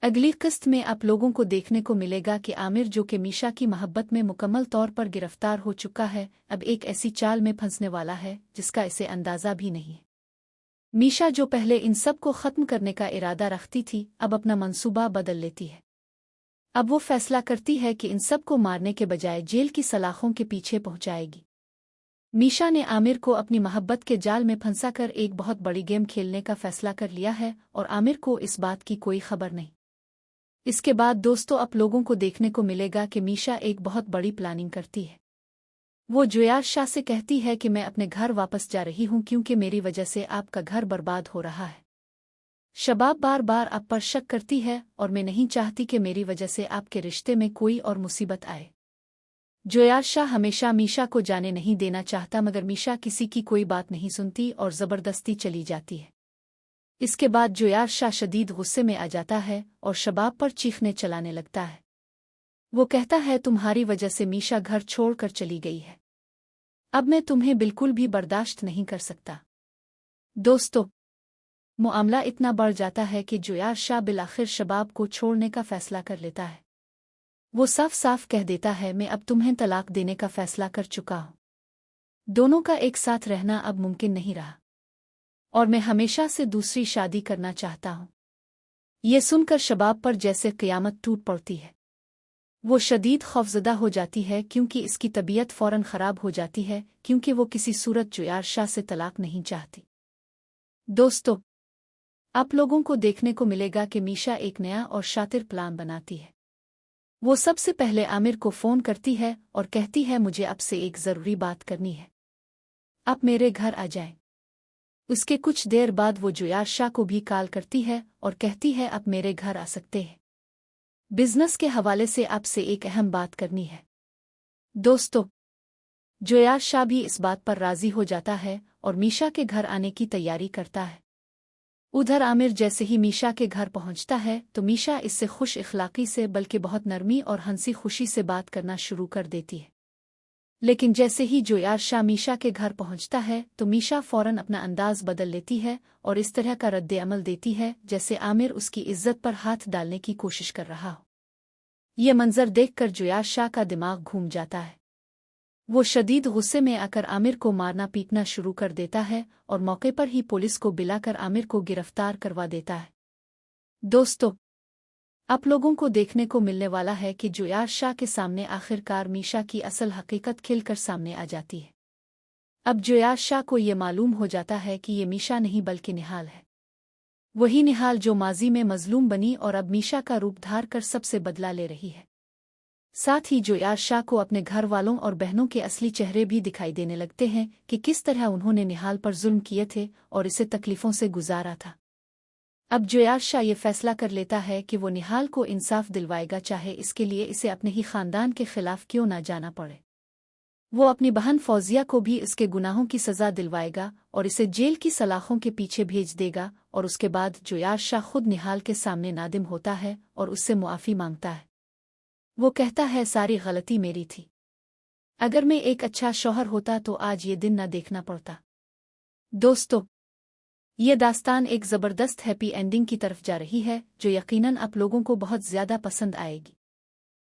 अगली किस्त में आप लोगों को देखने को मिलेगा कि आमिर जो कि मीशा की मोहब्बत में मुकम्मल तौर पर गिरफ्तार हो चुका है, अब एक ऐसी चाल में फंसने वाला है जिसका इसे अंदाज़ा भी नहीं है। मीशा जो पहले इन सब को ख़त्म करने का इरादा रखती थी, अब अपना मंसूबा बदल लेती है। अब वो फैसला करती है कि इन सब को मारने के बजाय जेल की सलाखों के पीछे पहुंचाएगी। मीशा ने आमिर को अपनी मोहब्बत के जाल में फंसाकर एक बहुत बड़ी गेम खेलने का फैसला कर लिया है और आमिर को इस बात की कोई खबर नहीं। इसके बाद दोस्तों आप लोगों को देखने को मिलेगा कि मीशा एक बहुत बड़ी प्लानिंग करती है। वो जुयार शाह से कहती है कि मैं अपने घर वापस जा रही हूं क्योंकि मेरी वजह से आपका घर बर्बाद हो रहा है। शबाब बार बार आप पर शक करती है और मैं नहीं चाहती कि मेरी वजह से आपके रिश्ते में कोई और मुसीबत आए। जुयार शाह हमेशा मीशा को जाने नहीं देना चाहता, मगर मीशा किसी की कोई बात नहीं सुनती और ज़बरदस्ती चली जाती है। इसके बाद जुयार शाह शदीद गुस्से में आ जाता है और शबाब पर चीखने चलाने लगता है। वो कहता है तुम्हारी वजह से मीशा घर छोड़कर चली गई है, अब मैं तुम्हें बिल्कुल भी बर्दाश्त नहीं कर सकता। दोस्तों मामला इतना बढ़ जाता है कि जुयार शाह बिलाखिर शबाब को छोड़ने का फैसला कर लेता है। वो साफ साफ कह देता है मैं अब तुम्हें तलाक देने का फैसला कर चुका हूं। दोनों का एक साथ रहना अब मुमकिन नहीं रहा और मैं हमेशा से दूसरी शादी करना चाहता हूं। ये सुनकर शबाब पर जैसे क़यामत टूट पड़ती है। वो शदीद खौफज़दा हो जाती है क्योंकि इसकी तबीयत फ़ौरन ख़राब हो जाती है क्योंकि वो किसी सूरत जुयार शाह से तलाक नहीं चाहती। दोस्तों आप लोगों को देखने को मिलेगा कि मीशा एक नया और शातिर प्लान बनाती है। वो सबसे पहले आमिर को फ़ोन करती है और कहती है मुझे आपसे एक ज़रूरी बात करनी है, आप मेरे घर आ जाएं। उसके कुछ देर बाद वो जुयार शाह को भी कॉल करती है और कहती है आप मेरे घर आ सकते हैं, बिजनेस के हवाले से आपसे एक अहम बात करनी है। दोस्तों जुयार शाह भी इस बात पर राज़ी हो जाता है और मीशा के घर आने की तैयारी करता है। उधर आमिर जैसे ही मीशा के घर पहुंचता है तो मीशा इससे खुश इखलाकी से बल्कि बहुत नरमी और हंसी खुशी से बात करना शुरू कर देती है। लेकिन जैसे ही जुयार शाह मीशा के घर पहुंचता है तो मीशा फ़ौरन अपना अंदाज बदल लेती है और इस तरह का रद्द अमल देती है जैसे आमिर उसकी इज्जत पर हाथ डालने की कोशिश कर रहा हो। ये मंजर देखकर जुयार शाह का दिमाग घूम जाता है। वो शदीद गुस्से में आकर आमिर को मारना पीटना शुरू कर देता है और मौके पर ही पुलिस को बुलाकर आमिर को गिरफ्तार करवा देता है। दोस्तों आप लोगों को देखने को मिलने वाला है कि जुयार शाह के सामने आखिरकार मीशा की असल हकीकत खिलकर सामने आ जाती है। अब जुयार शाह को ये मालूम हो जाता है कि ये मीशा नहीं बल्कि निहाल है, वही निहाल जो माजी में मजलूम बनी और अब मीशा का रूप धार कर सबसे बदला ले रही है। साथ ही जुयार शाह को अपने घर वालों और बहनों के असली चेहरे भी दिखाई देने लगते हैं कि किस तरह उन्होंने निहाल पर जुल्म किए थे और इसे तकलीफों से गुजारा था। अब जुयार शाह ये फैसला कर लेता है कि वो निहाल को इंसाफ दिलवाएगा, चाहे इसके लिए इसे अपने ही खानदान के खिलाफ क्यों ना जाना पड़े। वो अपनी बहन फौजिया को भी इसके गुनाहों की सज़ा दिलवाएगा और इसे जेल की सलाखों के पीछे भेज देगा और उसके बाद जुयार शाह खुद निहाल के सामने नादिम होता है और उससे मुआफ़ी मांगता है। वो कहता है सारी गलती मेरी थी, अगर मैं एक अच्छा शौहर होता तो आज ये दिन न देखना पड़ता। दोस्तों ये दास्तान एक ज़बरदस्त हैप्पी एंडिंग की तरफ जा रही है जो यकीनन आप लोगों को बहुत ज़्यादा पसंद आएगी।